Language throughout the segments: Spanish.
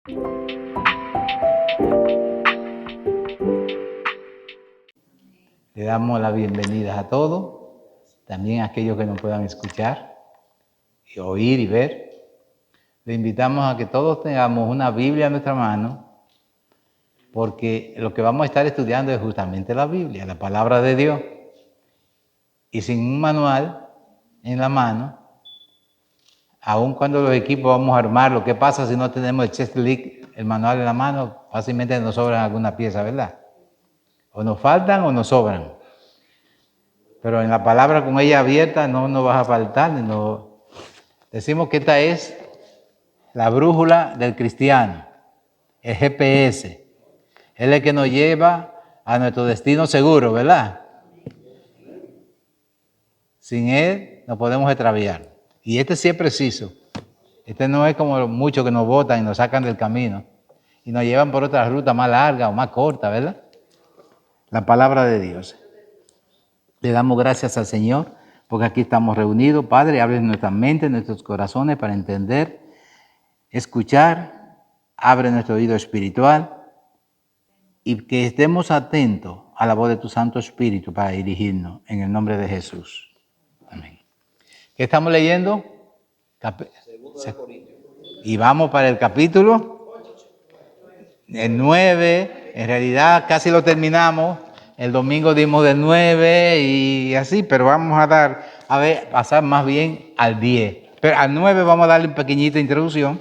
Le damos la bienvenida a todos, también a aquellos que nos puedan escuchar, y oír y ver. Le invitamos a que todos tengamos una Biblia en nuestra mano, porque lo que vamos a estar estudiando es justamente la Biblia, la palabra de Dios. Y sin un manual en la mano, aun cuando los equipos vamos a armarlo, ¿qué pasa si no tenemos el checklist, el manual en la mano? Fácilmente nos sobran alguna pieza, ¿verdad? O nos faltan o nos sobran. Pero en la palabra con ella abierta no nos va a faltar. No. Decimos que esta es la brújula del cristiano, el GPS. Él es el que nos lleva a nuestro destino seguro, ¿verdad? Sin él nos podemos extraviar. Y este sí es preciso. Este no es como muchos que nos botan y nos sacan del camino y nos llevan por otra ruta más larga o más corta, ¿verdad? La palabra de Dios. Le damos gracias al Señor porque aquí estamos reunidos. Padre, abre nuestra mente, nuestros corazones para entender, escuchar, abre nuestro oído espiritual y que estemos atentos a la voz de tu Santo Espíritu para dirigirnos en el nombre de Jesús. Amén. ¿Qué estamos leyendo? Y vamos para el capítulo 9. En realidad casi lo terminamos. El domingo dimos del 9 y así, pero vamos a pasar más bien al 10. Pero al 9 vamos a darle una pequeñita introducción,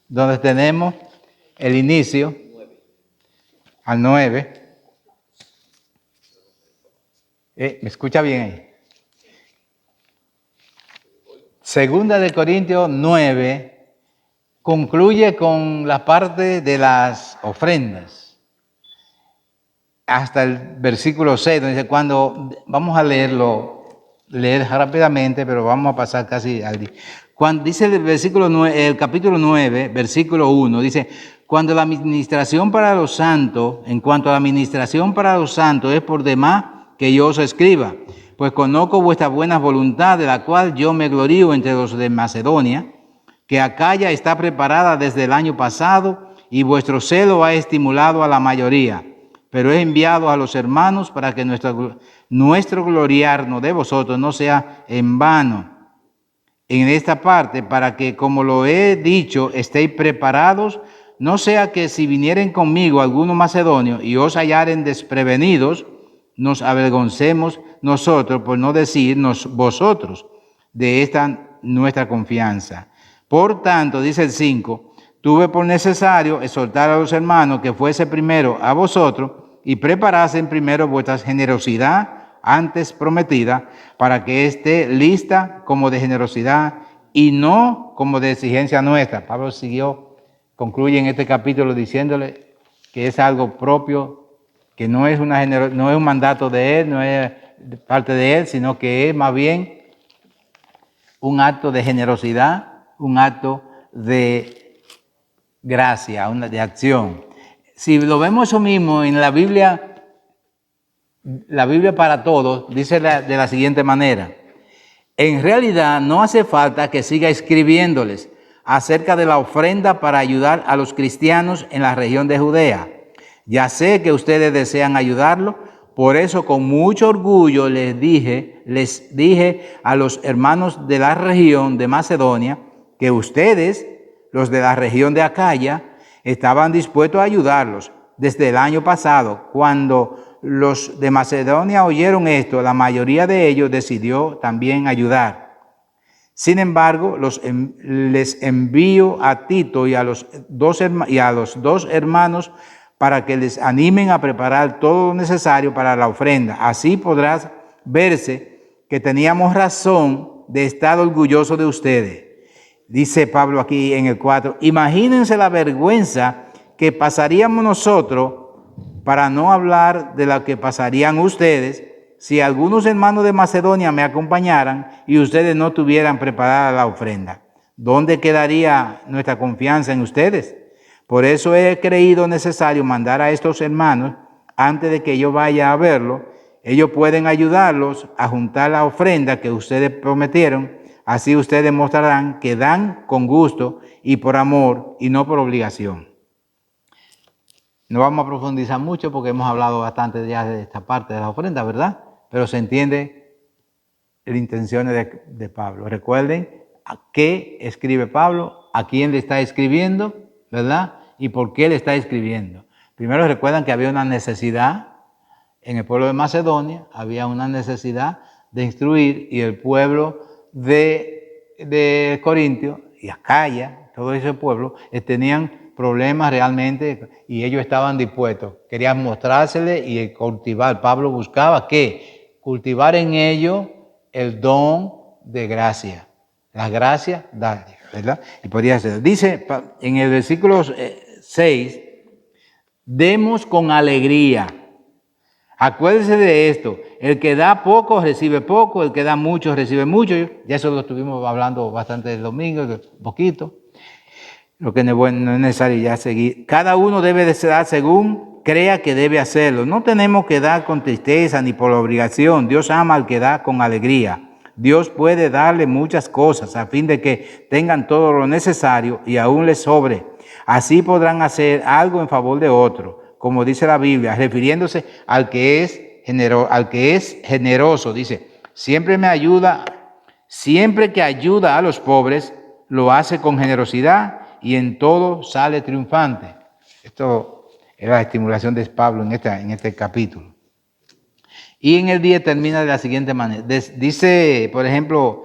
donde tenemos el inicio, al 9. ¿Me escucha bien ahí? Segunda de Corintios 9 concluye con la parte de las ofrendas. Hasta el versículo 6, donde dice, vamos a leer rápidamente, pero vamos a pasar casi al día. Cuando dice el capítulo 9, versículo 1, dice, en cuanto a la administración para los santos, es por demás que yo os escriba, pues conozco vuestra buena voluntad, de la cual yo me glorío entre los de Macedonia, que Acaya está preparada desde el año pasado, y vuestro celo ha estimulado a la mayoría. Pero he enviado a los hermanos para que nuestro gloriarnos de vosotros no sea en vano en esta parte, para que, como lo he dicho, estéis preparados, no sea que si vinieren conmigo algunos macedonios y os hallaren desprevenidos, nos avergoncemos nosotros, por no decirnos vosotros, de esta nuestra confianza. Por tanto, dice el 5, tuve por necesario exhortar a los hermanos que fuese primero a vosotros y preparasen primero vuestra generosidad antes prometida, para que esté lista como de generosidad y no como de exigencia nuestra. Pablo concluye en este capítulo diciéndole que es algo propio, que no es un mandato de él, no es parte de él, sino que es más bien un acto de generosidad, un acto de gracia, de acción. Si lo vemos eso mismo en la Biblia para todos, dice de la siguiente manera: en realidad no hace falta que siga escribiéndoles acerca de la ofrenda para ayudar a los cristianos en la región de Judea. Ya sé que ustedes desean ayudarlo, por eso con mucho orgullo les dije a los hermanos de la región de Macedonia que ustedes, los de la región de Acaya, estaban dispuestos a ayudarlos. Desde el año pasado, cuando los de Macedonia oyeron esto, la mayoría de ellos decidió también ayudar. Sin embargo, les envío a Tito y a los dos hermanos para que les animen a preparar todo lo necesario para la ofrenda. Así podrás verse que teníamos razón de estar orgullosos de ustedes. Dice Pablo aquí en el 4, imagínense la vergüenza que pasaríamos nosotros, para no hablar de lo que pasarían ustedes, si algunos hermanos de Macedonia me acompañaran y ustedes no tuvieran preparada la ofrenda. ¿Dónde quedaría nuestra confianza en ustedes? Por eso he creído necesario mandar a estos hermanos antes de que yo vaya a verlo. Ellos pueden ayudarlos a juntar la ofrenda que ustedes prometieron. Así ustedes mostrarán que dan con gusto y por amor y no por obligación. No vamos a profundizar mucho porque hemos hablado bastante ya de esta parte de la ofrenda, ¿verdad? Pero se entiende las intenciones de Pablo. Recuerden a qué escribe Pablo, a quién le está escribiendo, ¿verdad? Y por qué le está escribiendo. Primero recuerdan que había una necesidad en el pueblo de Macedonia, había una necesidad de instruir, y el pueblo de Corintio y Acaya, todo ese pueblo, tenían problemas realmente y ellos estaban dispuestos, querían mostrársele y cultivar. Pablo buscaba que cultivar en ellos el don de gracia, la gracia dale, ¿verdad? Y podría ser, dice en el versículo 6, demos con alegría. Acuérdense de esto, el que da poco recibe poco, el que da mucho recibe mucho. Ya eso lo estuvimos hablando bastante el domingo, un poquito. Lo que no es necesario ya seguir. Cada uno debe de dar según crea que debe hacerlo. No tenemos que dar con tristeza ni por obligación. Dios ama al que da con alegría. Dios puede darle muchas cosas a fin de que tengan todo lo necesario y aún les sobre. Así podrán hacer algo en favor de otro, como dice la Biblia, refiriéndose al que es generoso. Dice, siempre me ayuda, siempre que ayuda a los pobres, lo hace con generosidad y en todo sale triunfante. Esto es la estimulación de Pablo en este capítulo. Y en el 10 termina de la siguiente manera. Dice, por ejemplo,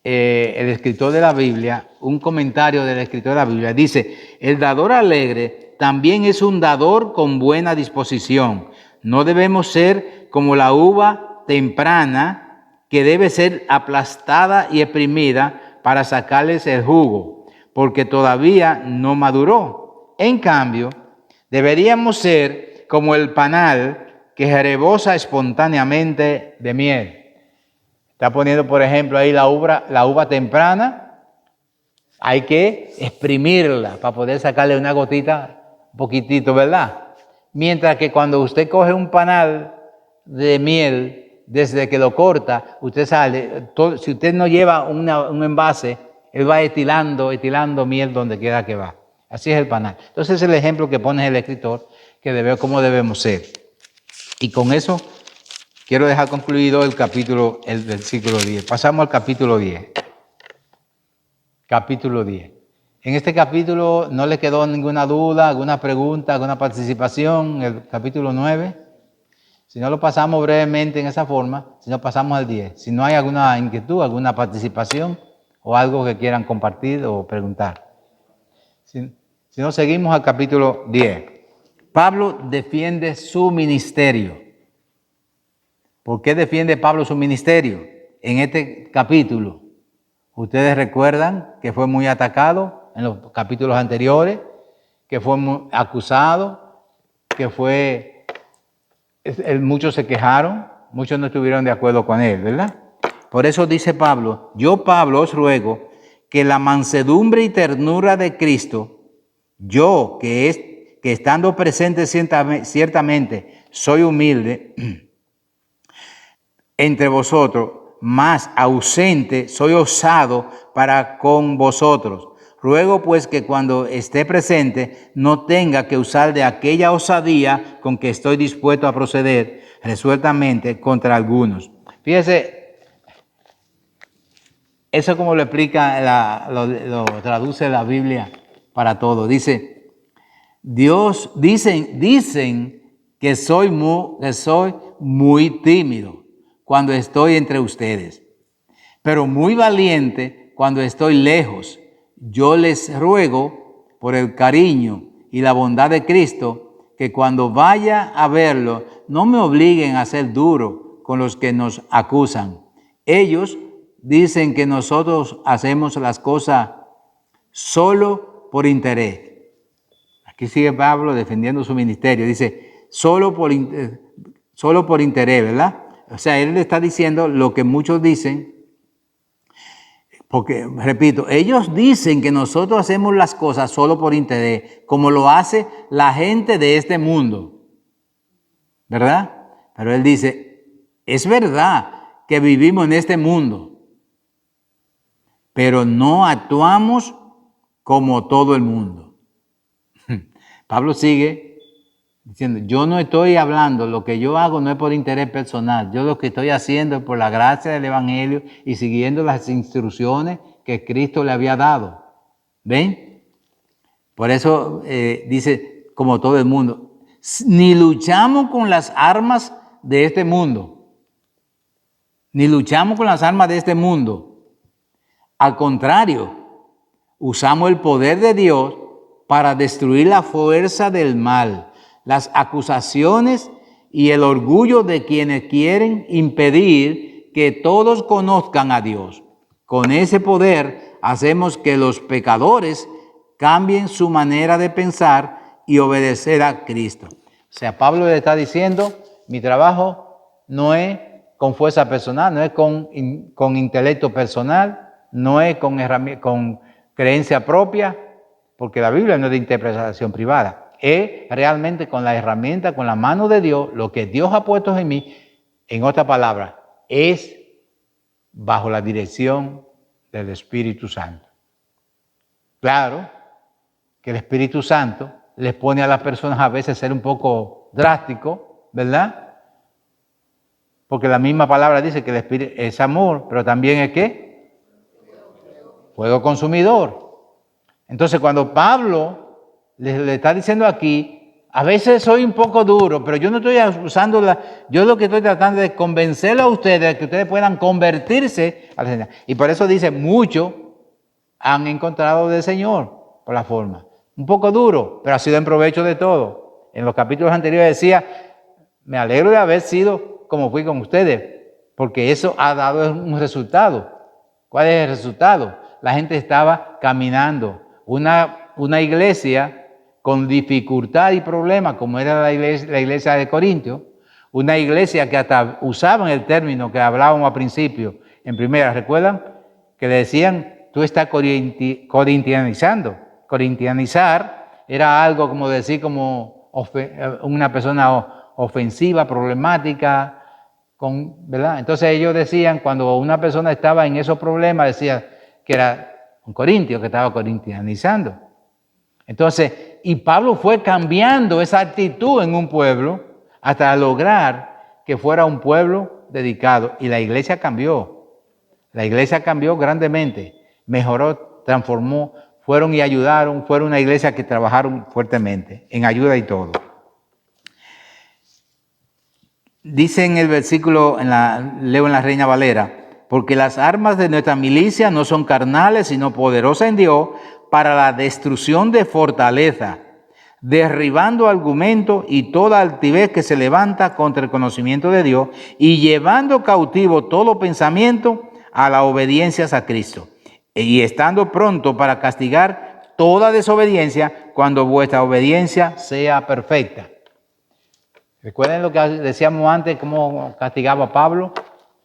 el escritor de la Biblia, un comentario del escritor de la Biblia, dice, el dador alegre también es un dador con buena disposición. No debemos ser como la uva temprana que debe ser aplastada y exprimida para sacarles el jugo, porque todavía no maduró. En cambio, deberíamos ser como el panal que rebosa espontáneamente de miel. Está poniendo, por ejemplo, ahí la uva temprana. Hay que exprimirla para poder sacarle una gotita, un poquitito, ¿verdad? Mientras que cuando usted coge un panal de miel, desde que lo corta, usted sale, si usted no lleva un envase, él va estilando miel donde quiera que va. Así es el panal. Entonces es el ejemplo que pone el escritor, que de cómo debemos ser. Y con eso quiero dejar concluido el versículo 10. Pasamos al capítulo 10. Capítulo 10. En este capítulo no le quedó ninguna duda, alguna pregunta, alguna participación. El capítulo 9. Si no lo pasamos brevemente en esa forma, si no pasamos al 10. Si no hay alguna inquietud, alguna participación o algo que quieran compartir o preguntar. Si no, seguimos al capítulo 10. Pablo defiende su ministerio. ¿Por qué defiende Pablo su ministerio? En este capítulo, ustedes recuerdan que fue muy atacado en los capítulos anteriores, que fue muy acusado, que muchos se quejaron, muchos no estuvieron de acuerdo con él, ¿verdad? Por eso dice Pablo, yo Pablo os ruego que la mansedumbre y ternura de Cristo, yo que estando presente ciertamente soy humilde, entre vosotros, más ausente, soy osado para con vosotros. Ruego pues que cuando esté presente no tenga que usar de aquella osadía con que estoy dispuesto a proceder resueltamente contra algunos. Fíjese, eso como lo explica, lo traduce la Biblia para todo. Dice, dicen que soy muy tímido cuando estoy entre ustedes, pero muy valiente cuando estoy lejos. Yo les ruego por el cariño y la bondad de Cristo que cuando vaya a verlo no me obliguen a ser duro con los que nos acusan. Ellos dicen que nosotros hacemos las cosas solo por interés. Aquí sigue Pablo defendiendo su ministerio. Dice, solo por interés, ¿verdad? O sea, él le está diciendo lo que muchos dicen, porque, repito, ellos dicen que nosotros hacemos las cosas solo por interés, como lo hace la gente de este mundo, ¿verdad? Pero él dice, es verdad que vivimos en este mundo, pero no actuamos como todo el mundo. Pablo sigue Diciendo, yo no estoy hablando, lo que yo hago no es por interés personal, yo lo que estoy haciendo es por la gracia del Evangelio y siguiendo las instrucciones que Cristo le había dado. ¿Ven? Por eso dice, como todo el mundo, ni luchamos con las armas de este mundo, ni luchamos con las armas de este mundo. Al contrario, usamos el poder de Dios para destruir la fuerza del mal, las acusaciones y el orgullo de quienes quieren impedir que todos conozcan a Dios. Con ese poder hacemos que los pecadores cambien su manera de pensar y obedecer a Cristo. O sea, Pablo le está diciendo, mi trabajo no es con fuerza personal, no es con intelecto personal, no es con creencia propia, porque la Biblia no es de interpretación privada. Es realmente con la herramienta, con la mano de Dios, lo que Dios ha puesto en mí, en otra palabra, es bajo la dirección del Espíritu Santo. Claro que el Espíritu Santo les pone a las personas a veces a ser un poco drástico, ¿verdad? Porque la misma palabra dice que el Espíritu es amor, pero también es ¿qué? Fuego consumidor. Entonces cuando Pablo le está diciendo aquí, a veces soy un poco duro, pero yo no estoy usando yo lo que estoy tratando de convencerlo a ustedes de que ustedes puedan convertirse al Señor. Y por eso dice, muchos han encontrado del Señor por la forma. Un poco duro, pero ha sido en provecho de todo. En los capítulos anteriores decía, me alegro de haber sido como fui con ustedes, porque eso ha dado un resultado. ¿Cuál es el resultado? La gente estaba caminando. Una iglesia con dificultad y problemas, como era la iglesia de Corintios, una iglesia que hasta usaban el término que hablábamos al principio, en primera, ¿recuerdan? Que le decían, tú estás corintianizando. Corintianizar era algo como decir, como una persona ofensiva, problemática, ¿verdad? Entonces ellos decían, cuando una persona estaba en esos problemas, decía que era un corintio, que estaba corintianizando. Entonces, y Pablo fue cambiando esa actitud en un pueblo hasta lograr que fuera un pueblo dedicado. Y la iglesia cambió. La iglesia cambió grandemente. Mejoró, transformó, fueron y ayudaron. Fueron una iglesia que trabajaron fuertemente en ayuda y todo. Dice en el versículo, leo en la Reina Valera, porque las armas de nuestra milicia no son carnales, sino poderosas en Dios para la destrucción de fortaleza, derribando argumentos y toda altivez que se levanta contra el conocimiento de Dios y llevando cautivo todo pensamiento a la obediencia a Cristo, y estando pronto para castigar toda desobediencia cuando vuestra obediencia sea perfecta. Recuerden lo que decíamos antes, cómo castigaba a Pablo,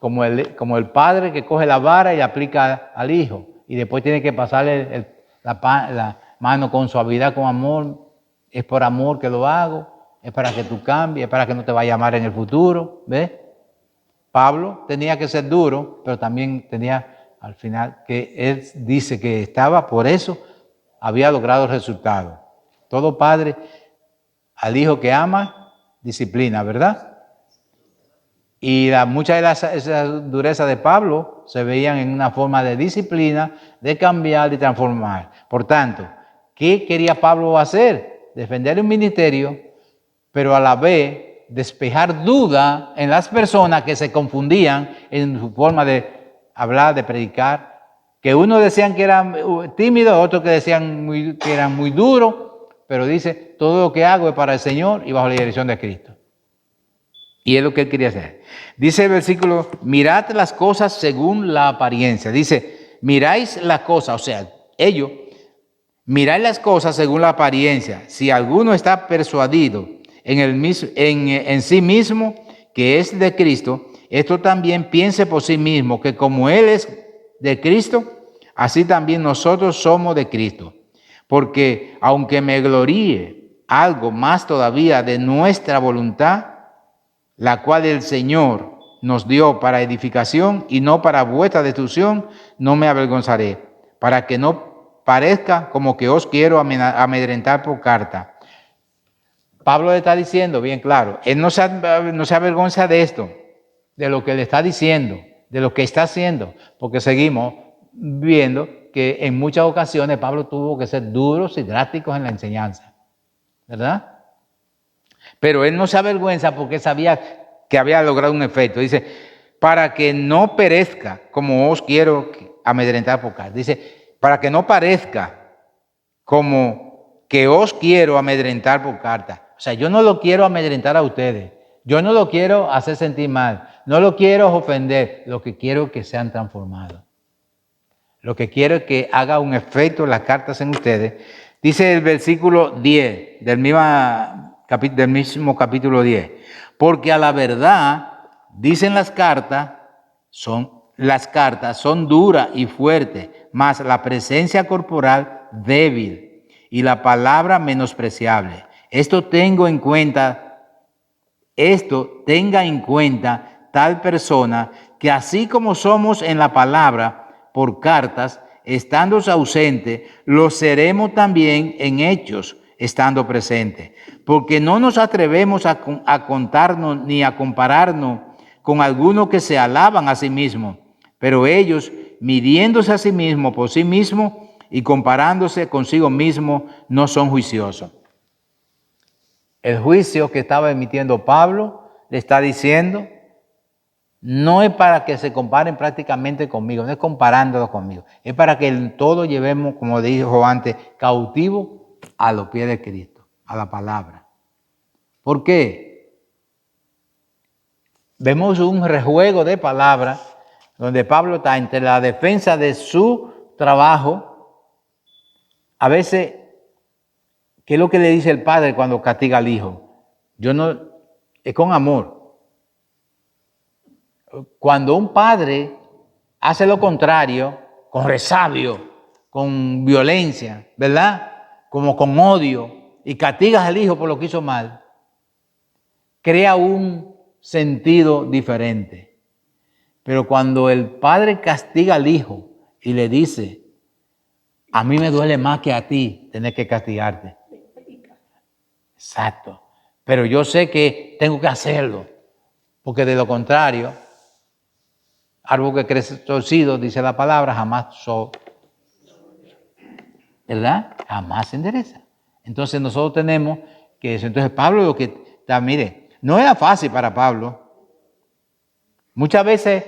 como el padre que coge la vara y la aplica al hijo, y después tiene que pasarle la mano con suavidad, con amor. Es por amor que lo hago, es para que tú cambies, es para que no te vaya a amar en el futuro. ¿Ves? Pablo tenía que ser duro, pero también tenía al final que él dice que estaba, por eso había logrado resultados. Todo padre al hijo que ama, disciplina, ¿verdad? Y muchas de esas durezas de Pablo se veían en una forma de disciplina, de cambiar y transformar. Por tanto, ¿qué quería Pablo hacer? Defender un ministerio, pero a la vez despejar duda en las personas que se confundían en su forma de hablar, de predicar. Que unos decían que eran tímidos, otros que decían que eran muy duros, pero dice, todo lo que hago es para el Señor y bajo la dirección de Cristo. Y es lo que él quería hacer. Dice el versículo, mirad las cosas según la apariencia. Dice, miráis las cosas, o sea, ellos, miráis las cosas según la apariencia. Si alguno está persuadido en sí mismo que es de Cristo, esto también piense por sí mismo, que como Él es de Cristo, así también nosotros somos de Cristo. Porque aunque me gloríe algo más todavía de nuestra voluntad, la cual el Señor nos dio para edificación y no para vuestra destrucción, no me avergonzaré, para que no parezca como que os quiero amedrentar por carta. Pablo le está diciendo bien claro, él no se avergüenza de esto, de lo que le está diciendo, de lo que está haciendo, porque seguimos viendo que en muchas ocasiones Pablo tuvo que ser duros y drásticos en la enseñanza, ¿verdad? Pero él no se avergüenza porque sabía que había logrado un efecto. Dice, para que no perezca, como os quiero amedrentar por carta. Dice, para que no parezca como que os quiero amedrentar por carta. O sea, yo no lo quiero amedrentar a ustedes. Yo no lo quiero hacer sentir mal. No lo quiero ofender. Lo que quiero es que sean transformados. Lo que quiero es que haga un efecto las cartas en ustedes. Dice el versículo 10 del mismo capítulo 10. Porque a la verdad, dicen las cartas son duras y fuertes, mas la presencia corporal débil y la palabra menospreciable. Esto tenga en cuenta tal persona que así como somos en la palabra por cartas, estando ausentes, lo seremos también en hechos, estando presentes. Porque no nos atrevemos a contarnos ni a compararnos con algunos que se alaban a sí mismos, pero ellos, midiéndose a sí mismos por sí mismos y comparándose consigo mismos, no son juiciosos. El juicio que estaba emitiendo Pablo le está diciendo, no es para que se comparen prácticamente conmigo, no es comparándolo conmigo, es para que en todo llevemos, como dijo antes, cautivo a los pies de Cristo, a la palabra. ¿Por qué? Vemos un rejuego de palabras donde Pablo está entre la defensa de su trabajo. A veces, ¿qué es lo que le dice el padre cuando castiga al hijo? Es con amor. Cuando un padre hace lo contrario, con resabio, con violencia, ¿verdad? Como con odio, y castigas al hijo por lo que hizo mal, crea un sentido diferente. Pero cuando el padre castiga al hijo y le dice, a mí me duele más que a ti tener que castigarte. Exacto. Pero yo sé que tengo que hacerlo, porque de lo contrario, árbol que crece torcido, dice la palabra, jamás ¿verdad? Jamás se endereza. Entonces nosotros tenemos que eso. Entonces Pablo lo que está, mire, no era fácil para Pablo. Muchas veces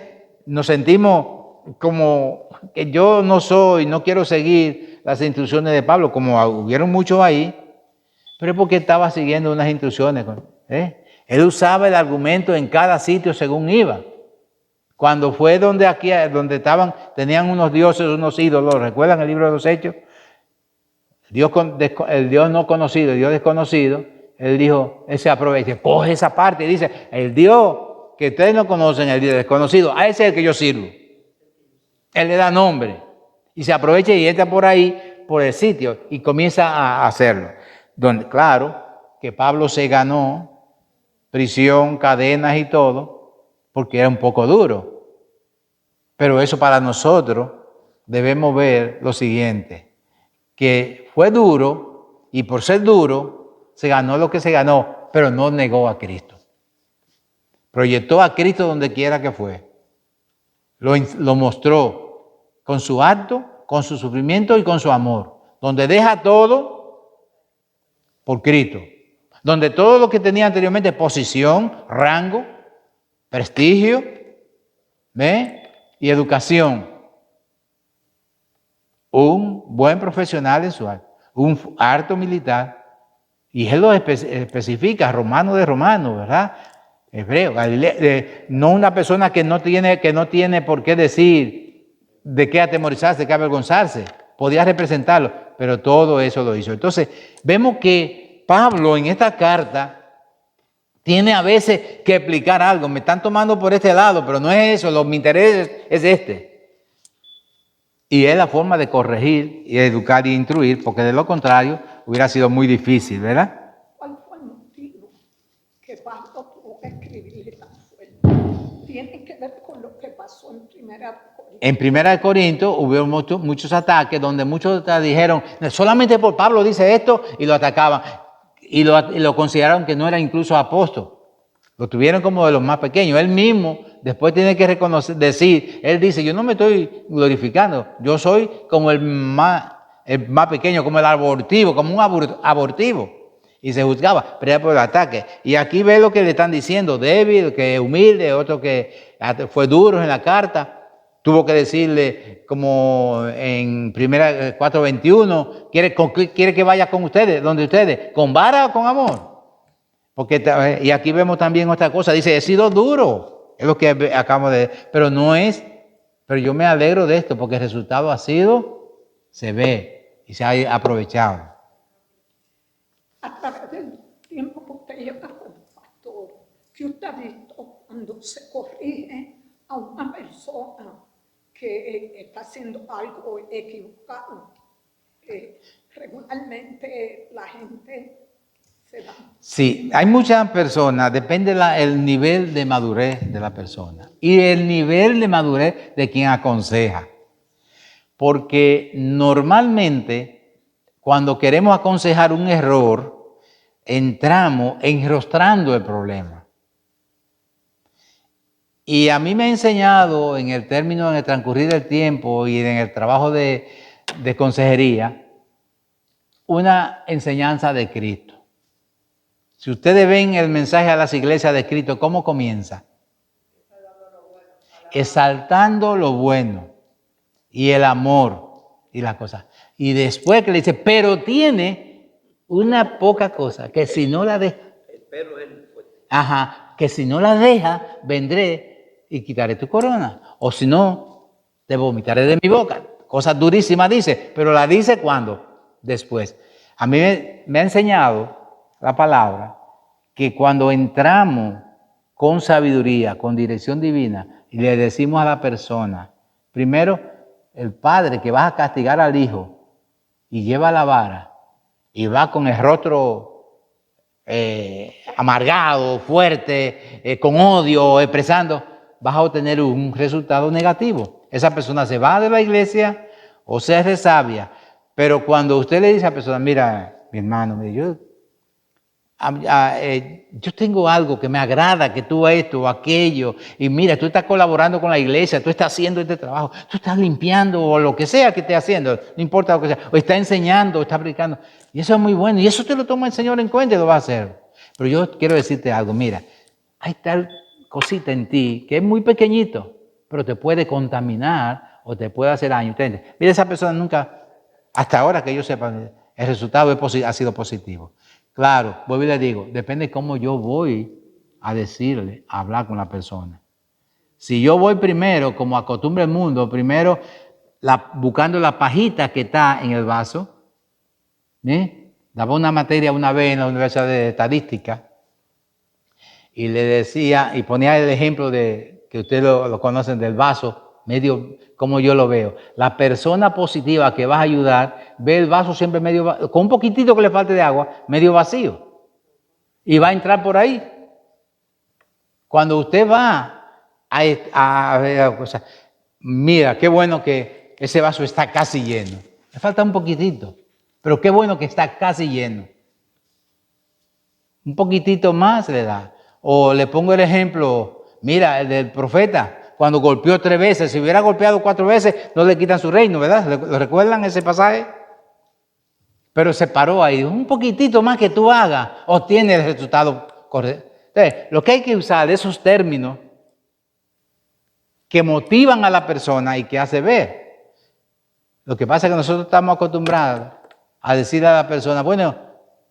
nos sentimos como que yo no quiero seguir las instrucciones de Pablo, como hubieron muchos ahí, pero es porque estaba siguiendo unas instrucciones. Él usaba el argumento en cada sitio según iba. Cuando fue donde tenían unos dioses, unos ídolos, ¿recuerdan el libro de los Hechos? El Dios no conocido, el Dios desconocido, él dijo, él se aprovecha, coge esa parte y dice, el Dios que ustedes no conocen, el Dios desconocido, a ese es el que yo sirvo. Él le da nombre y se aprovecha y entra por ahí, por el sitio, y comienza a hacerlo. Donde, claro, que Pablo se ganó prisión, cadenas y todo, porque era un poco duro. Pero eso para nosotros debemos ver lo siguiente, que fue duro y por ser duro se ganó lo que se ganó, pero no negó a Cristo. Proyectó a Cristo donde quiera que fue. Lo mostró con su acto, con su sufrimiento y con su amor. Donde deja todo por Cristo. Donde todo lo que tenía anteriormente, posición, rango, prestigio, y educación. Un buen profesional en su arte. Un alto militar. Y él lo especifica, romano de romano, ¿verdad? Hebreo, no una persona que no tiene por qué decir de qué atemorizarse, de qué avergonzarse. Podía representarlo, pero todo eso lo hizo. Entonces, vemos que Pablo en esta carta tiene a veces que explicar algo. Me están tomando por este lado, pero no es eso, mi interés es este. Y es la forma de corregir y educar y instruir, porque de lo contrario hubiera sido muy difícil, ¿verdad? ¿Cuál fue el motivo que Pablo tuvo que escribirle tan fuerte? Tiene que ver con lo que pasó en Primera de Corintios. En Primera de Corintios hubo muchos ataques donde muchos dijeron, solamente por Pablo dice esto, y lo atacaban. y lo consideraron que no era incluso apóstol. Lo tuvieron como de los más pequeños. Él mismo después tiene que reconocer, él dice, yo no me estoy glorificando, yo soy como el más pequeño, como el abortivo, como un abortivo. Y se juzgaba, pero era por el ataque. Y aquí ve lo que le están diciendo, débil, que humilde, otro que fue duro en la carta. Tuvo que decirle, como en 4:21, quiere que vaya con ustedes, donde ustedes, con vara o con amor. Porque, y aquí vemos también otra cosa, dice, he sido duro, es lo que acabamos de decir, pero yo me alegro de esto, porque el resultado se ve y se ha aprovechado. A través del tiempo que usted lleva como pastor, que usted ha visto cuando se corrige a una persona que está haciendo algo equivocado. Regularmente la gente se da. Sí, hay muchas personas, depende el nivel de madurez de la persona y el nivel de madurez de quien aconseja. Porque normalmente cuando queremos aconsejar un error, entramos enrostrando el problema. Y a mí me ha enseñado en el transcurrir del tiempo y en el trabajo de consejería, una enseñanza de Cristo. Si ustedes ven el mensaje a las iglesias de Cristo, ¿cómo comienza? Exaltando lo bueno y el amor y las cosas. Y después que le dice, pero tiene una poca cosa, que si no la deja, que si no la deja, vendré y quitaré tu corona. O si no, te vomitaré de mi boca. Cosas durísimas dice, pero la dice ¿cuándo? Después. A mí me ha enseñado la palabra que cuando entramos con sabiduría, con dirección divina, y le decimos a la persona, primero, el padre que va a castigar al hijo y lleva la vara y va con el rostro amargado, fuerte, con odio, expresando, vas a obtener un resultado negativo. Esa persona se va de la iglesia o se resabia. Pero cuando usted le dice a la persona, mira, mi hermano, yo tengo algo que me agrada, que tú esto o aquello, y mira, tú estás colaborando con la iglesia, tú estás haciendo este trabajo, tú estás limpiando o lo que sea que estés haciendo, no importa lo que sea, o está enseñando, o está predicando, y eso es muy bueno, y eso te lo toma el Señor en cuenta y lo va a hacer. Pero yo quiero decirte algo, mira, hay tal cosita en ti que es muy pequeñito, pero te puede contaminar o te puede hacer daño. ¿Entiendes? Mira, esa persona nunca, hasta ahora que yo sepa, el resultado ha sido positivo. Claro, vuelvo y le digo, depende de cómo yo voy a decirle, a hablar con la persona. Si yo voy primero, como acostumbra el mundo, primero buscando la pajita que está en el vaso, daba una materia una vez en la Universidad de Estadística y le decía, y ponía el ejemplo de que ustedes lo conocen del vaso, medio como yo lo veo. La persona positiva que vas a ayudar ve el vaso siempre medio, con un poquitito que le falte de agua, medio vacío. Y va a entrar por ahí. Cuando usted va a ver cosas, mira, qué bueno que ese vaso está casi lleno. Le falta un poquitito, pero qué bueno que está casi lleno. Un poquitito más le da. O le pongo el ejemplo, mira, el del profeta. Cuando golpeó 3 veces, si hubiera golpeado 4 veces, no le quitan su reino, ¿verdad? ¿Lo recuerdan ese pasaje? Pero se paró ahí. Un poquitito más que tú hagas, obtiene el resultado correcto. Entonces, lo que hay que usar es esos términos que motivan a la persona y que hace ver. Lo que pasa es que nosotros estamos acostumbrados a decirle a la persona, bueno,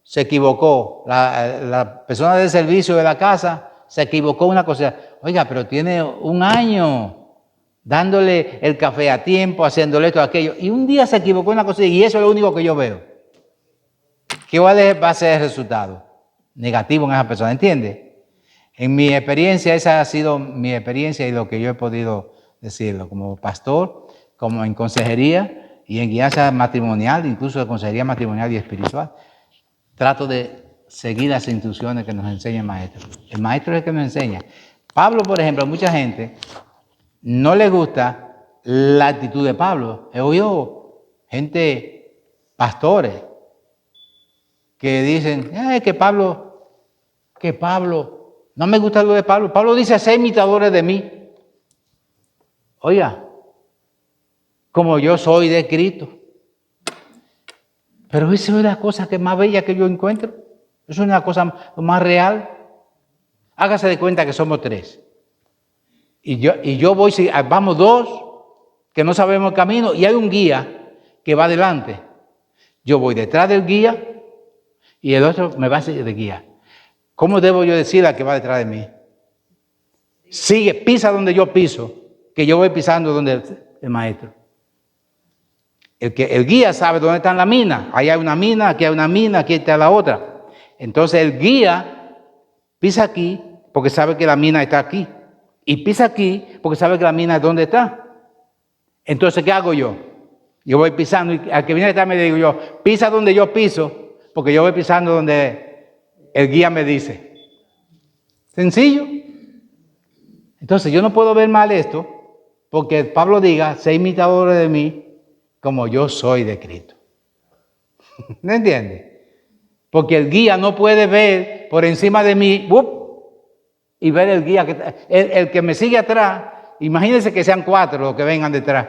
se equivocó. La persona del servicio de la casa se equivocó una cosa. Oiga, pero tiene 1 año dándole el café a tiempo, haciéndole esto, aquello. Y un día se equivocó una cosa y eso es lo único que yo veo. ¿Qué va a ser el resultado? Negativo en esa persona, ¿entiende? En mi experiencia, esa ha sido mi experiencia y lo que yo he podido decirlo como pastor, como en consejería y en guianza matrimonial, incluso de consejería matrimonial y espiritual. Trato de seguir las instrucciones que nos enseña el maestro. El maestro es el que nos enseña. Pablo, por ejemplo, a mucha gente no le gusta la actitud de Pablo. He oído gente, pastores, que dicen, que Pablo, no me gusta lo de Pablo. Pablo dice, sé imitadores de mí. Oiga, como yo soy de Cristo. Pero esa es la cosa que más bella que yo encuentro. Es una cosa más real. Hágase de cuenta que somos 3. Y yo voy, vamos 2 que no sabemos el camino y hay un guía que va adelante. Yo voy detrás del guía y el otro me va a seguir de guía. ¿Cómo debo yo decirle al que va detrás de mí? Sigue, pisa donde yo piso, que yo voy pisando donde el maestro. El guía sabe dónde está la mina. Ahí hay una mina, aquí hay una mina, aquí está la otra. Entonces el guía pisa aquí porque sabe que la mina está aquí. Y pisa aquí porque sabe que la mina es donde está. Entonces, ¿qué hago yo? Yo voy pisando y al que viene detrás me digo yo, pisa donde yo piso, porque yo voy pisando donde el guía me dice. Sencillo. Entonces, yo no puedo ver mal esto, porque Pablo diga, sé imitadores de mí, como yo soy de Cristo. ¿Me entiende? Porque el guía no puede ver por encima de mí, y ver el guía, el que me sigue atrás. Imagínense que sean 4 los que vengan detrás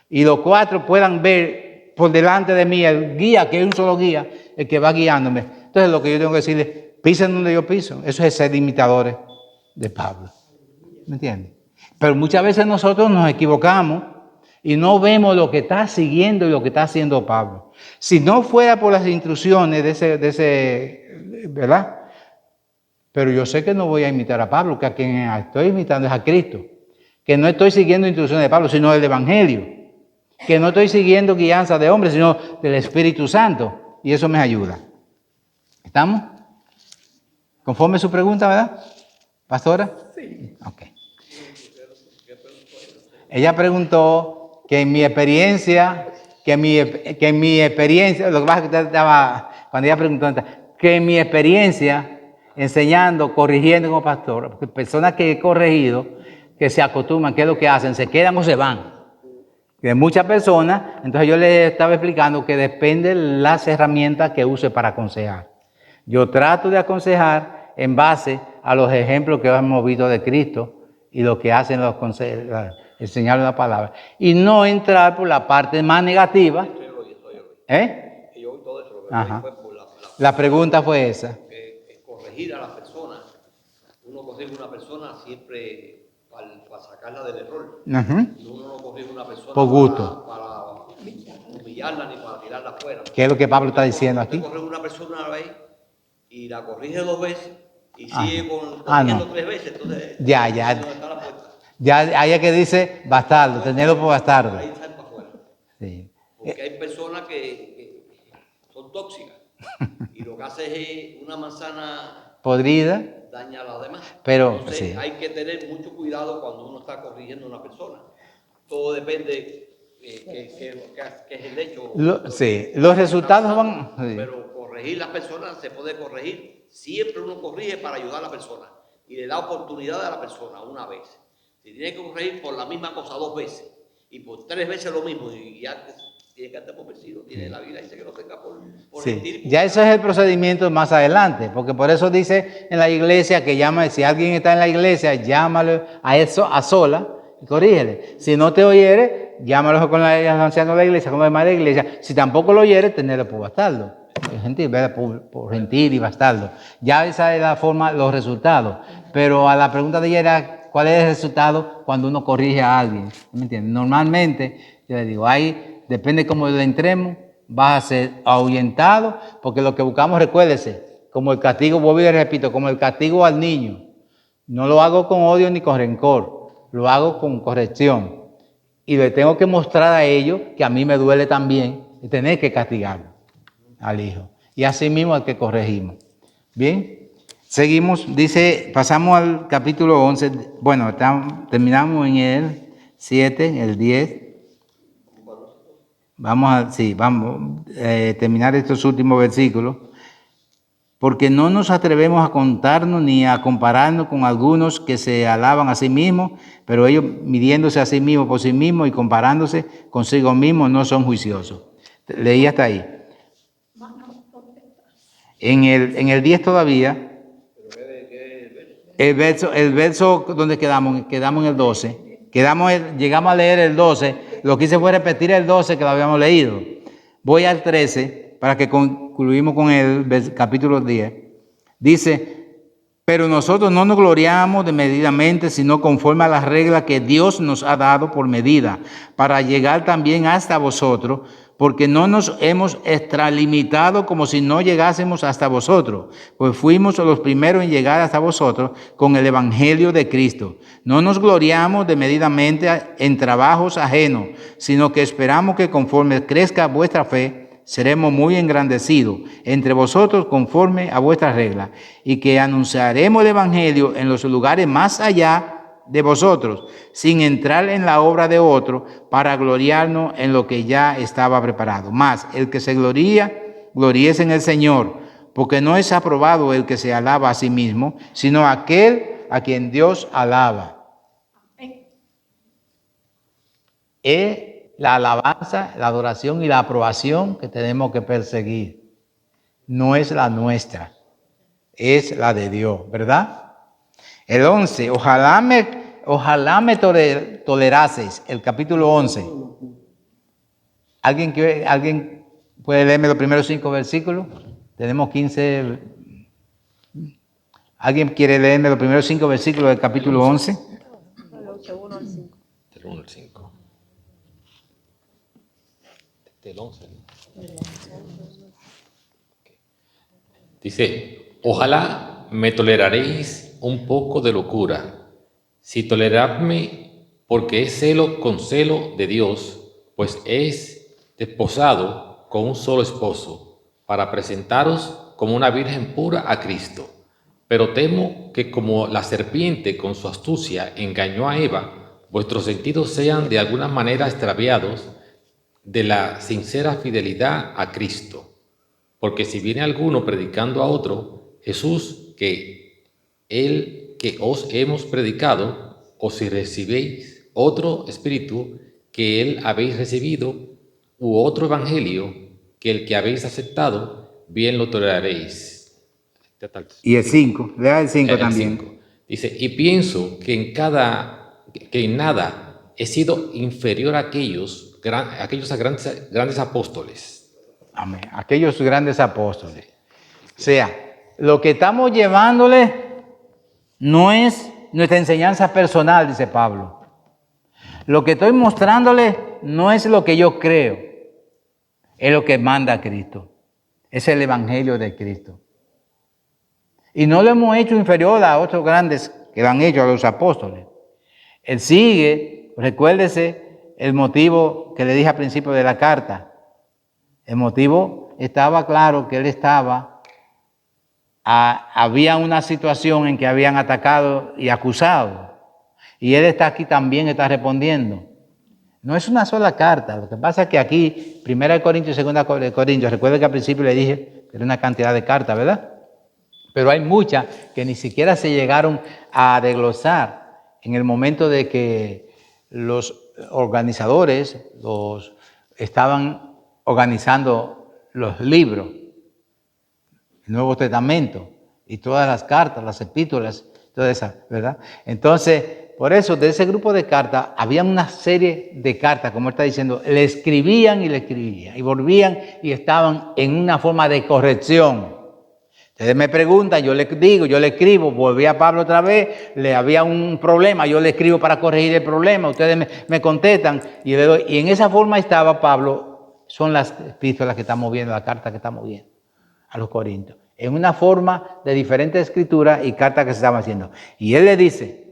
y los 4 puedan ver por delante de mí el guía, que es un solo guía, el que va guiándome. Entonces lo que yo tengo que decirle, pisen donde yo piso. Eso es ser imitadores de Pablo. ¿Me entiendes? Pero muchas veces nosotros nos equivocamos y no vemos lo que está siguiendo y lo que está haciendo Pablo. Si no fuera por las instrucciones de ese, ¿verdad? Pero yo sé que no voy a imitar a Pablo, que a quien estoy imitando es a Cristo. Que no estoy siguiendo instrucciones de Pablo, sino del Evangelio. Que no estoy siguiendo guianza de hombres, sino del Espíritu Santo. Y eso me ayuda. ¿Estamos? ¿Conforme su pregunta, verdad, pastora? Sí. Ok. Ella preguntó que en mi experiencia, lo que pasa es que usted estaba, cuando ella preguntó, que en mi experiencia, enseñando, corrigiendo como pastor, porque personas que he corregido, que se acostumbran, ¿qué es lo que hacen? Se quedan o se van. De muchas personas, entonces yo les estaba explicando que depende de las herramientas que use para aconsejar. Yo trato de aconsejar en base a los ejemplos que hemos visto de Cristo y lo que hacen los consejeros, enseñar la palabra. Y no entrar por la parte más negativa. ¿Eh? Ajá. La pregunta fue esa. Corregir a la persona. Uno corrige a una persona siempre para sacarla del error. Uh-huh. Uno no corrige a una persona por gusto. Para humillarla ni para tirarla afuera. ¿Qué es lo que Pablo está diciendo aquí? Corrige a una persona una vez y la corrige 2 veces y sigue corrigiendo 3 veces. Entonces, ya. Ahí es que dice bastardo, tenerlo por bastardo. Ahí sale para afuera. Sí. Porque hay personas que son tóxicas y lo que hace es una manzana podrida. Daña a las demás. Pero entonces, sí, hay que tener mucho cuidado cuando uno está corrigiendo a una persona. Todo depende qué es el hecho. Los resultados van. Pero corregir a las personas se puede corregir. Siempre uno corrige para ayudar a la persona y le da oportunidad a la persona una vez. Si tiene que corregir por la misma cosa 2 veces y por 3 veces lo mismo y ya tiene que estar convencido, tiene la Biblia dice que no tenga por sí. Ya eso es el procedimiento más adelante, porque por eso dice en la iglesia que llama, si alguien está en la iglesia, llámalo a eso a sola y corrígele. Si no te oyere, llámalo con los ancianos de la iglesia, con los demás de la iglesia. Si tampoco lo oyere, tenerlo por bastardo. Gentil, por gentil y bastardo. Ya esa es la forma, los resultados. Pero a la pregunta de ella era, ¿cuál es el resultado cuando uno corrige a alguien? ¿Me entiendes? Normalmente, yo le digo, depende cómo le entremos, va a ser ahuyentado, porque lo que buscamos, recuérdese, como el castigo, vuelvo y repito, como el castigo al niño. No lo hago con odio ni con rencor, lo hago con corrección. Y le tengo que mostrar a ellos que a mí me duele también tener que castigarlo al hijo. Y así mismo al que corregimos. Bien, seguimos, dice, pasamos al capítulo 11, bueno, terminamos en el 7, el 10. Vamos a terminar estos últimos versículos, porque no nos atrevemos a contarnos ni a compararnos con algunos que se alaban a sí mismos, pero ellos midiéndose a sí mismos por sí mismos y comparándose consigo mismos no son juiciosos. Leí hasta ahí. en el 10 todavía, el verso donde quedamos en el 12. Llegamos a leer el 12. Lo que hice fue repetir el 12 que lo habíamos leído. Voy al 13 para que concluimos con el capítulo 10. Dice: pero nosotros no nos gloriamos desmedidamente, sino conforme a las reglas que Dios nos ha dado por medida, para llegar también hasta vosotros, porque no nos hemos extralimitado como si no llegásemos hasta vosotros, pues fuimos los primeros en llegar hasta vosotros con el Evangelio de Cristo. No nos gloriamos desmedidamente en trabajos ajenos, sino que esperamos que conforme crezca vuestra fe, seremos muy engrandecidos entre vosotros conforme a vuestras reglas, y que anunciaremos el Evangelio en los lugares más allá de vosotros, sin entrar en la obra de otro, para gloriarnos en lo que ya estaba preparado. Mas el que se gloría, gloríese en el Señor, porque no es aprobado el que se alaba a sí mismo, sino aquel a quien Dios alaba. Es la alabanza, la adoración y la aprobación que tenemos que perseguir. No es la nuestra, es la de Dios, ¿verdad? El 11, ojalá me toleraseis, el capítulo 11. ¿Alguien puede leerme los primeros 5 versículos? Tenemos 15. ¿Alguien quiere leerme los primeros 5 versículos del capítulo 11? Del 1 al 5. Del 1 al 5. Del 11. Dice: ojalá me toleraréis un poco de locura, si toleradme, porque es celo con celo de Dios, pues es desposado con un solo esposo, para presentaros como una virgen pura a Cristo. Pero temo que como la serpiente con su astucia engañó a Eva, vuestros sentidos sean de alguna manera extraviados de la sincera fidelidad a Cristo. Porque si viene alguno predicando a otro Jesús que os hemos predicado, o si recibéis otro espíritu que él habéis recibido, u otro evangelio que el que habéis aceptado, bien lo toleraréis. Y el 5, lea el 5 también. 5. Dice: y pienso que en nada he sido inferior a aquellos grandes apóstoles. Amén. Aquellos grandes apóstoles. O sea, lo que estamos llevándole no es nuestra enseñanza personal, dice Pablo. Lo que estoy mostrándole no es lo que yo creo, es lo que manda Cristo. Es el Evangelio de Cristo. Y no lo hemos hecho inferior a otros grandes que lo han hecho, a los apóstoles. Él sigue, recuérdese el motivo que le dije al principio de la carta. El motivo estaba claro que él había una situación en que habían atacado y acusado. Y él está aquí también, está respondiendo. No es una sola carta. Lo que pasa es que aquí, 1 Corintios y 2 Corintios, recuerden que al principio le dije que era una cantidad de cartas, ¿verdad? Pero hay muchas que ni siquiera se llegaron a desglosar en el momento de que los organizadores estaban organizando los libros, el Nuevo Testamento y todas las cartas, las epístolas, todas esas, ¿verdad? Entonces, por eso, de ese grupo de cartas, había una serie de cartas, como él está diciendo, le escribían, y volvían y estaban en una forma de corrección. Ustedes me preguntan, yo le digo, yo le escribo, volví a Pablo otra vez, le había un problema, yo le escribo para corregir el problema, ustedes me contestan y le doy. Y en esa forma estaba Pablo, son las epístolas que estamos viendo, la carta que estamos viendo a los Corintios, en una forma de diferentes escrituras y cartas que se estaban haciendo. Y él le dice,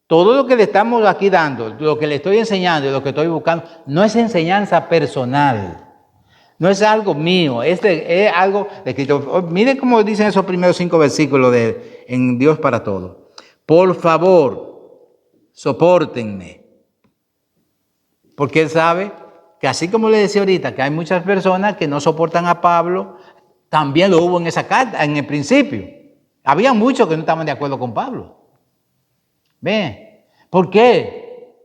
todo lo que le estamos aquí dando, lo que le estoy enseñando y lo que estoy buscando, no es enseñanza personal. No es algo mío, es algo de Cristo. Miren cómo dicen esos primeros 5 versículos en Dios para todos. Por favor, sopórtenme. Porque él sabe que así como le decía ahorita, que hay muchas personas que no soportan a Pablo, también lo hubo en esa carta, en el principio. Había muchos que no estaban de acuerdo con Pablo. ¿Ven? ¿Por qué?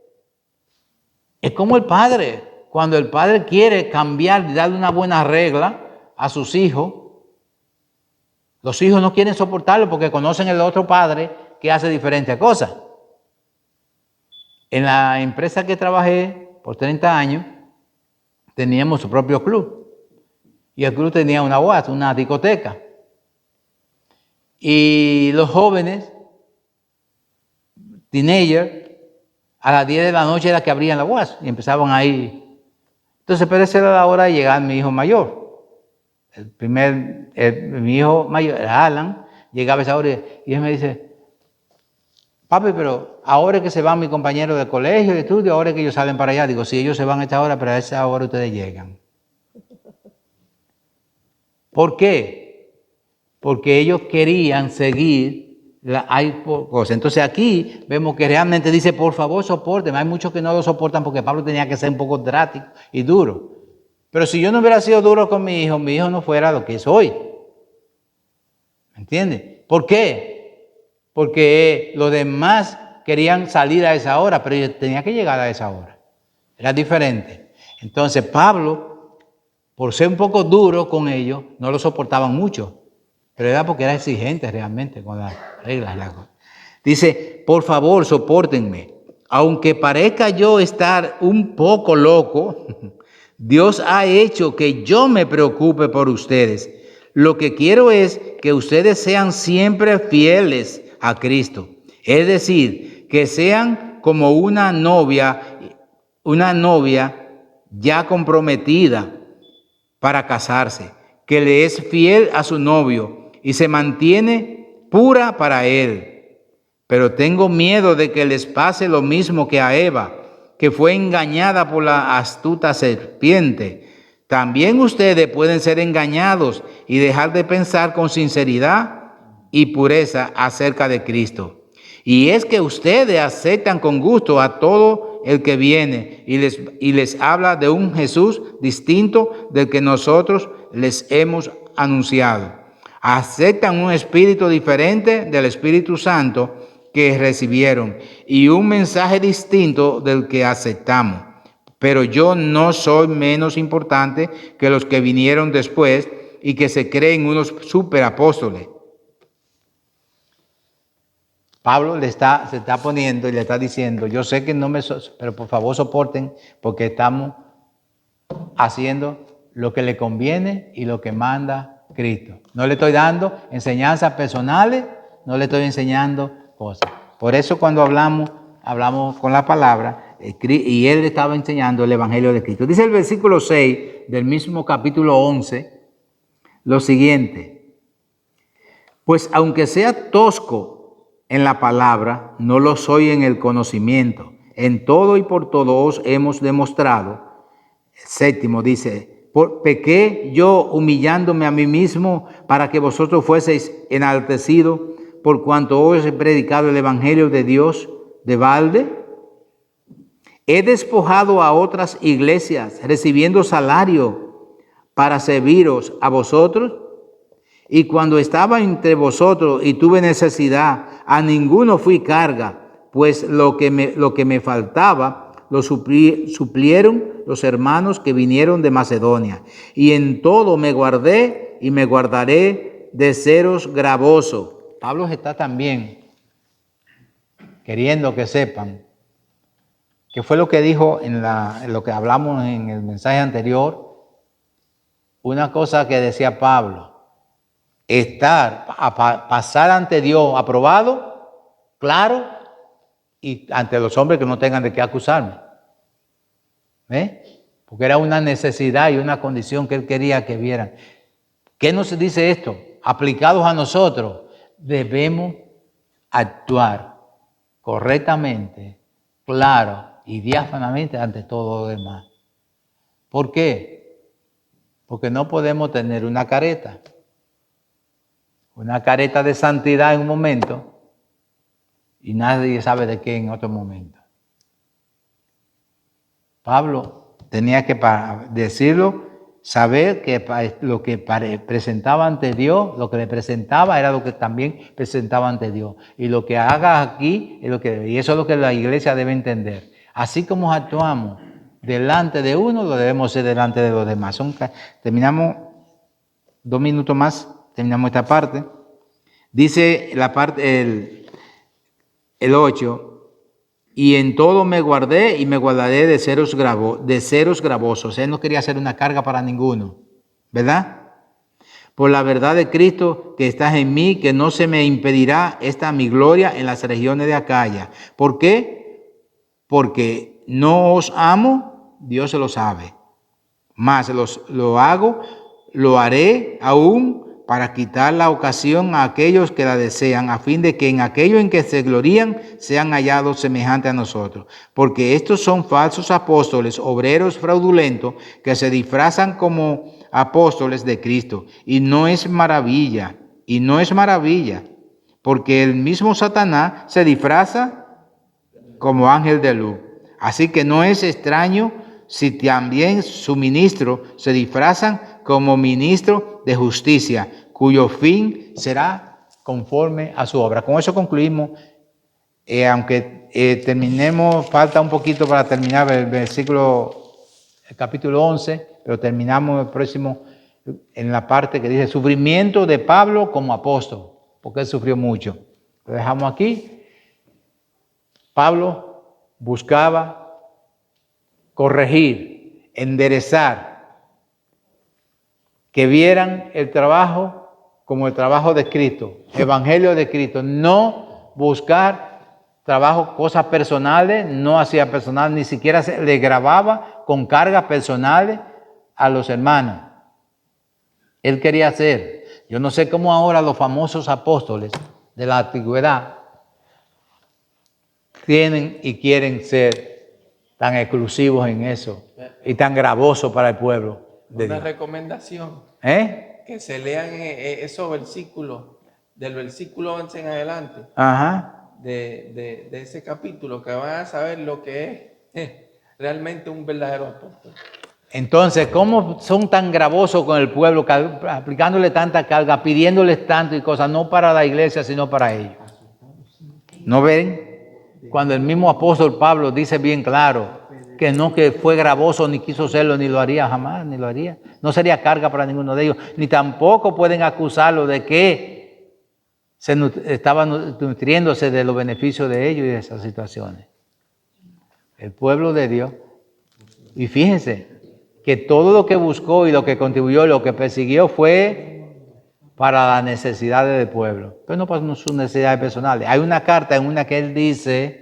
Es como el padre. Cuando el padre quiere cambiar y darle una buena regla a sus hijos, Los hijos no quieren soportarlo porque conocen el otro padre que hace diferentes cosas. En la empresa que trabajé por 30 años, teníamos su propio club. Y el club tenía una UAS, una discoteca. Y los jóvenes, teenagers, a las 10 de la noche era que abrían la UAS y empezaban ahí. Entonces, pero esa era la hora de llegar mi hijo mayor. Mi hijo mayor, Alan, llegaba a esa hora y él me dice, papi, pero ahora es que se van mis compañeros de colegio, de estudio, ahora es que ellos salen para allá. Digo, sí, ellos se van a esta hora, pero a esa hora ustedes llegan. ¿Por qué? Porque ellos querían seguir hay cosas. Entonces aquí vemos que realmente dice, por favor, soporten. Hay muchos que no lo soportan porque Pablo tenía que ser un poco drástico y duro. Pero si yo no hubiera sido duro con mi hijo no fuera lo que es hoy. ¿Me entiendes? ¿Por qué? Porque los demás querían salir a esa hora, pero yo tenía que llegar a esa hora. Era diferente. Entonces Pablo, por ser un poco duro con ellos, no lo soportaban mucho. Pero era porque era exigente realmente con las reglas. Dice, por favor, sopórtenme. Aunque parezca yo estar un poco loco, Dios ha hecho que yo me preocupe por ustedes. Lo que quiero es que ustedes sean siempre fieles a Cristo. Es decir, que sean como una novia ya comprometida para casarse, que le es fiel a su novio y se mantiene pura para él. Pero tengo miedo de que les pase lo mismo que a Eva, que fue engañada por la astuta serpiente. También ustedes pueden ser engañados y dejar de pensar con sinceridad y pureza acerca de Cristo. Y es que ustedes aceptan con gusto a todo el que viene y les habla de un Jesús distinto del que nosotros les hemos anunciado. Aceptan un espíritu diferente del Espíritu Santo que recibieron y un mensaje distinto del que aceptamos. Pero yo no soy menos importante que los que vinieron después y que se creen unos superapóstoles. Pablo se está poniendo y le está diciendo, yo sé que pero por favor soporten porque estamos haciendo lo que le conviene y lo que manda Cristo. No le estoy dando enseñanzas personales, no le estoy enseñando cosas. Por eso cuando hablamos con la palabra y él estaba enseñando el Evangelio de Cristo. Dice el versículo 6 del mismo capítulo 11 lo siguiente. Pues aunque sea tosco en la palabra, no lo soy en el conocimiento. En todo y por todo os hemos demostrado. Séptimo dice, pequé yo humillándome a mí mismo para que vosotros fueseis enaltecidos por cuanto os he predicado el Evangelio de Dios de balde. He despojado a otras iglesias recibiendo salario para serviros a vosotros. Y cuando estaba entre vosotros y tuve necesidad, a ninguno fui carga, pues lo que me faltaba lo suplieron los hermanos que vinieron de Macedonia. Y en todo me guardé y me guardaré de seros gravoso. Pablo está también queriendo que sepan que fue lo que dijo en lo que hablamos en el mensaje anterior. Una cosa que decía Pablo, pasar ante Dios aprobado, claro, y ante los hombres que no tengan de qué acusarme. Porque era una necesidad y una condición que él quería que vieran. ¿Qué nos dice esto? Aplicados a nosotros, debemos actuar correctamente, claro y diáfanamente ante todo lo demás. ¿Por qué? Porque no podemos tener una careta de santidad en un momento y nadie sabe de qué en otro momento. Pablo tenía que decirlo, saber que lo que presentaba ante Dios, lo que le presentaba era lo que también presentaba ante Dios. Y lo que haga aquí es lo que debe. Y eso es lo que la iglesia debe entender. Así como actuamos delante de uno, lo debemos hacer delante de los demás. Terminamos 2 minutos más. terminamos esta parte. Dice la parte, el 8, y en todo me guardé y me guardaré de seros gravosos. Él no quería hacer una carga para ninguno, ¿verdad? Por la verdad de Cristo que estás en mí, que no se me impedirá esta mi gloria en las regiones de Acaya. ¿Por qué? Porque no os amo, Dios se lo sabe. Mas lo haré aún para quitar la ocasión a aquellos que la desean, a fin de que en aquello en que se glorían sean hallados semejantes a nosotros. Porque estos son falsos apóstoles, obreros fraudulentos, que se disfrazan como apóstoles de Cristo. Y no es maravilla, porque el mismo Satanás se disfraza como ángel de luz. Así que no es extraño si también su ministro se disfrazan como ministro de justicia, cuyo fin será conforme a su obra. Con eso concluimos, aunque terminemos, falta un poquito para terminar el capítulo 11, pero terminamos el próximo en la parte que dice sufrimiento de Pablo como apóstol, porque él sufrió mucho. Lo dejamos aquí. Pablo buscaba corregir, enderezar, que vieran el trabajo como el trabajo de Cristo, evangelio de Cristo, no buscar trabajo, cosas personales, no hacía personal, ni siquiera le grababa con cargas personales a los hermanos. Él quería hacer, yo no sé cómo ahora los famosos apóstoles de la antigüedad tienen y quieren ser tan exclusivos en eso y tan gravosos para el pueblo de Una Dios. recomendación, que se lean esos versículos, del versículo 11 en adelante, Ajá. de ese capítulo, que van a saber lo que es realmente un verdadero apóstol. Entonces, ¿cómo son tan gravosos con el pueblo, aplicándole tanta carga, pidiéndoles tanto y cosas, no para la iglesia, sino para ellos? ¿No ven? Cuando el mismo apóstol Pablo dice bien claro que no que fue gravoso, ni quiso serlo, ni lo haría jamás, ni lo haría. No sería carga para ninguno de ellos, ni tampoco pueden acusarlo de que estaba nutriéndose de los beneficios de ellos y de esas situaciones. El pueblo de Dios, y fíjense que todo lo que buscó y lo que contribuyó, lo que persiguió fue para las necesidades del pueblo, pero no para sus necesidades personales. Hay una carta en una que él dice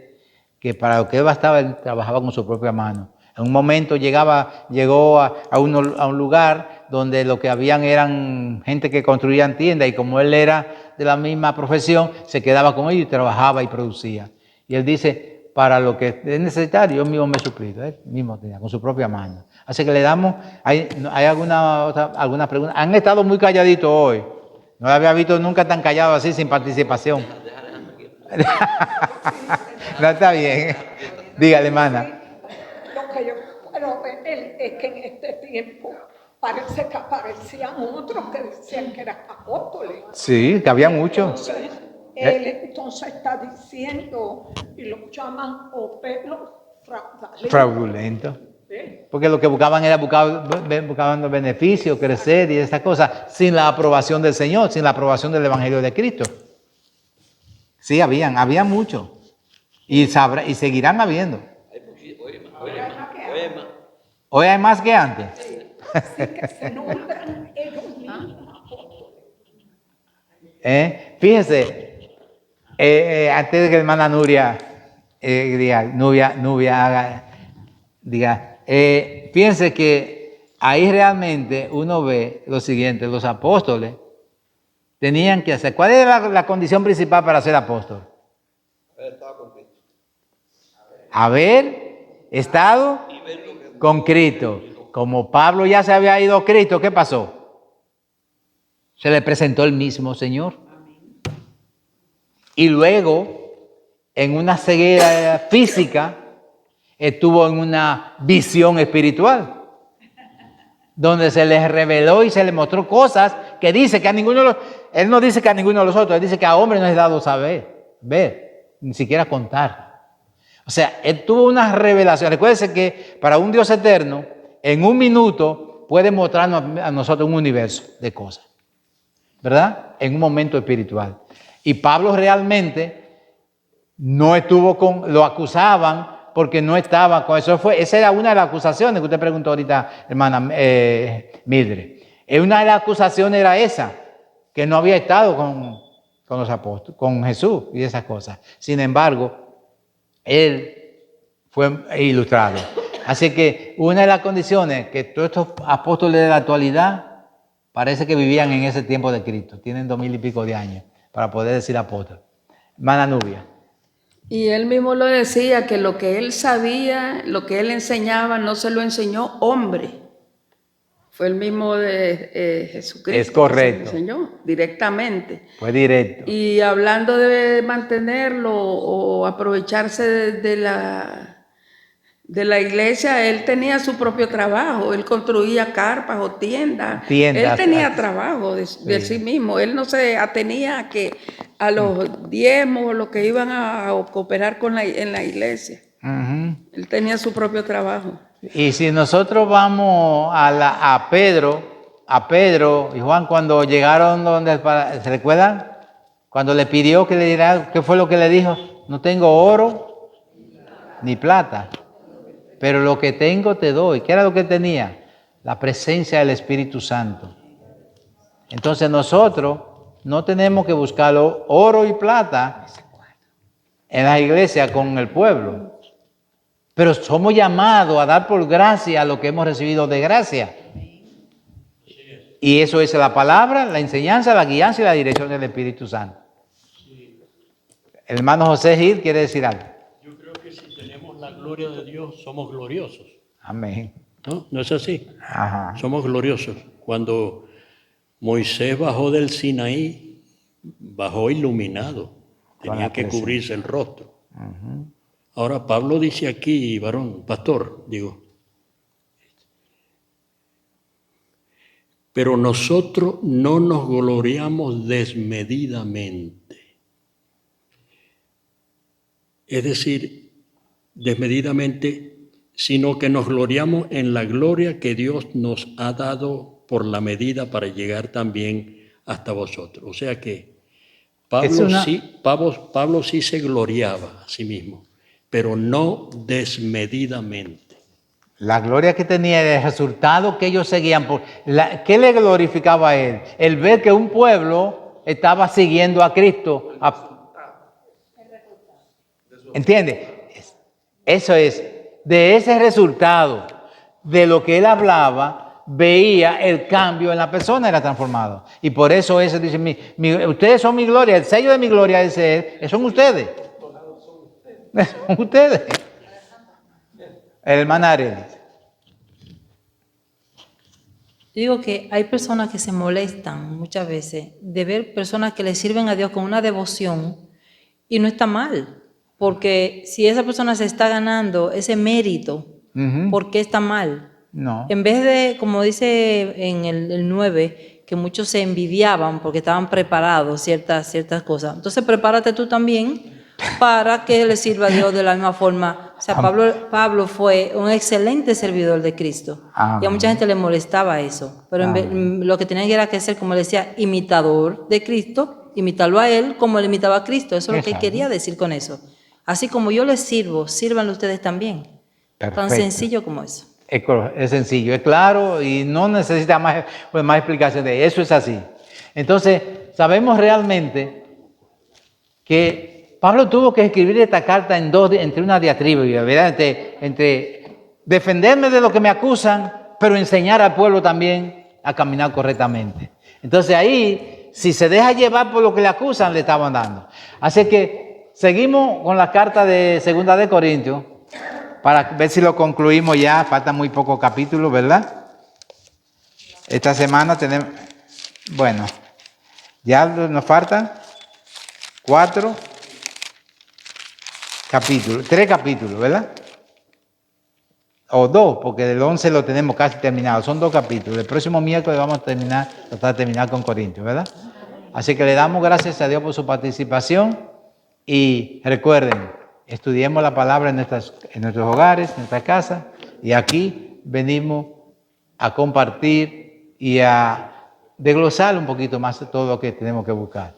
que para lo que él bastaba, él trabajaba con su propia mano. En un momento llegó a un lugar donde lo que habían eran gente que construían tiendas, y como él era de la misma profesión, se quedaba con ellos y trabajaba y producía. Y él dice, para lo que es necesario, yo mismo me he suplido, él mismo tenía, con su propia mano. Así que le damos, ¿hay alguna pregunta? Han estado muy calladitos hoy. No lo había visto nunca tan callado así, sin participación. No, está bien. Dígale, hermana. Lo que yo puedo ver es que en este tiempo parece que aparecían otros que decían que eran apóstoles. Sí, que había muchos. Entonces, él entonces está diciendo, y lo llaman obreros fraudulentos. Fraudulento. ¿Sí? Porque lo que buscaban era buscaban beneficios, crecer y esas cosas, sin la aprobación del Señor, sin la aprobación del Evangelio de Cristo. Sí, había muchos. Y seguirán habiendo. Hoy hay más que antes. Que se nombran ellos mismos apóstoles. Fíjense, antes de que la hermana Nubia diga, fíjense que ahí realmente uno ve lo siguiente: los apóstoles tenían que hacer. ¿Cuál era la condición principal para ser apóstol? Haber estado con Cristo. Como Pablo ya se había ido a Cristo, ¿qué pasó? Se le presentó el mismo Señor. Y luego, en una ceguera física, estuvo en una visión espiritual, donde se les reveló y se les mostró cosas que dice que a ninguno de los, él no dice que a ninguno de los otros, él dice que a hombres no es dado ver, ni siquiera contar. O sea, él tuvo una revelación. Recuérdense que para un Dios eterno, en un minuto puede mostrarnos a nosotros un universo de cosas. ¿verdad? En un momento espiritual. Y Pablo realmente no estuvo lo acusaban porque no estaba con eso. Esa era una de las acusaciones que usted preguntó ahorita, hermana Mildred. Una de las acusaciones era esa, que no había estado con los apóstoles, con Jesús y esas cosas. Sin embargo, él fue ilustrado. Así que una de las condiciones que todos estos apóstoles de la actualidad parece que vivían en ese tiempo de Cristo. Tienen 2000 y pico de años para poder decir apóstol. Hermana Nubia. Y él mismo lo decía, que lo que él sabía, lo que él enseñaba, no se lo enseñó hombre. Fue el mismo de Jesucristo. Es correcto. Que se lo enseñó directamente. Fue directo. Y hablando de mantenerlo o aprovecharse de la iglesia, él tenía su propio trabajo. Él construía carpas o tiendas. Él tenía trabajo de sí mismo. Él no se atenía a los diezmos o los que iban a cooperar en la iglesia. Él tenía su propio trabajo. Y si nosotros vamos a Pedro y Juan cuando llegaron ¿se recuerdan? Cuando le pidió que le diera, ¿qué fue lo que le dijo? No tengo oro ni plata, pero lo que tengo te doy. ¿Qué era lo que tenía? La presencia del Espíritu Santo. Entonces nosotros no tenemos que buscar oro y plata en la iglesia con el pueblo. Pero somos llamados a dar por gracia lo que hemos recibido de gracia. Y eso es la palabra, la enseñanza, la guianza y la dirección del Espíritu Santo. El hermano José Gil quiere decir algo. Yo creo que si tenemos la gloria de Dios, somos gloriosos. Amén. ¿No? ¿No es así? Ajá. Somos gloriosos. Cuando Moisés bajó del Sinaí, bajó iluminado. Tenía que cubrirse el rostro. Ahora Pablo dice aquí, pastor, pero nosotros no nos gloriamos desmedidamente. Es decir, desmedidamente, sino que nos gloriamos en la gloria que Dios nos ha dado por la medida para llegar también hasta vosotros. O sea que Pablo sí se gloriaba a sí mismo, pero no desmedidamente. La gloria que tenía era el resultado que ellos seguían. ¿Qué le glorificaba a él? El ver que un pueblo estaba siguiendo a Cristo. ¿Entiende? Eso es, de ese resultado, de lo que él hablaba, veía el cambio en la persona, era transformado. Y por eso eso dice, ustedes son mi gloria, el sello de mi gloria es él, son ustedes. Son ustedes. Hermana Arelis. Digo que hay personas que se molestan muchas veces de ver personas que le sirven a Dios con una devoción y no está mal, porque si esa persona se está ganando ese mérito, ¿por qué está mal? No. En vez de, como dice en el 9, que muchos se envidiaban porque estaban preparados ciertas cosas. Entonces prepárate tú también para que le sirva a Dios de la misma forma. O sea, Pablo fue un excelente servidor de Cristo. Y a mucha gente le molestaba eso. Pero lo que tenía era que ser, como le decía, imitador de Cristo, imitarlo a él como él imitaba a Cristo. Eso es lo que quería decir con eso. Así como yo les sirvo, sírvanlo ustedes también. Perfecto. Tan sencillo como eso. Es sencillo, es claro y no necesita más explicación de eso. Es así. Entonces, sabemos realmente que Pablo tuvo que escribir esta carta entre una diatriba, ¿verdad? Entre defenderme de lo que me acusan, pero enseñar al pueblo también a caminar correctamente. Entonces ahí, si se deja llevar por lo que le acusan, le estaban dando. Así que seguimos con la carta de 2 de Corintios, para ver si lo concluimos ya. Faltan muy pocos capítulos, ¿verdad? Esta semana tenemos, bueno, ya nos faltan 4 capítulos, 3 capítulos, ¿verdad? O 2, porque del 11 lo tenemos casi terminado. Son 2 capítulos. El próximo miércoles vamos a tratar de terminar con Corintios, ¿verdad? Así que le damos gracias a Dios por su participación y recuerden, estudiemos la palabra en nuestros hogares, en nuestras casas, y aquí venimos a compartir y a desglosar un poquito más todo lo que tenemos que buscar.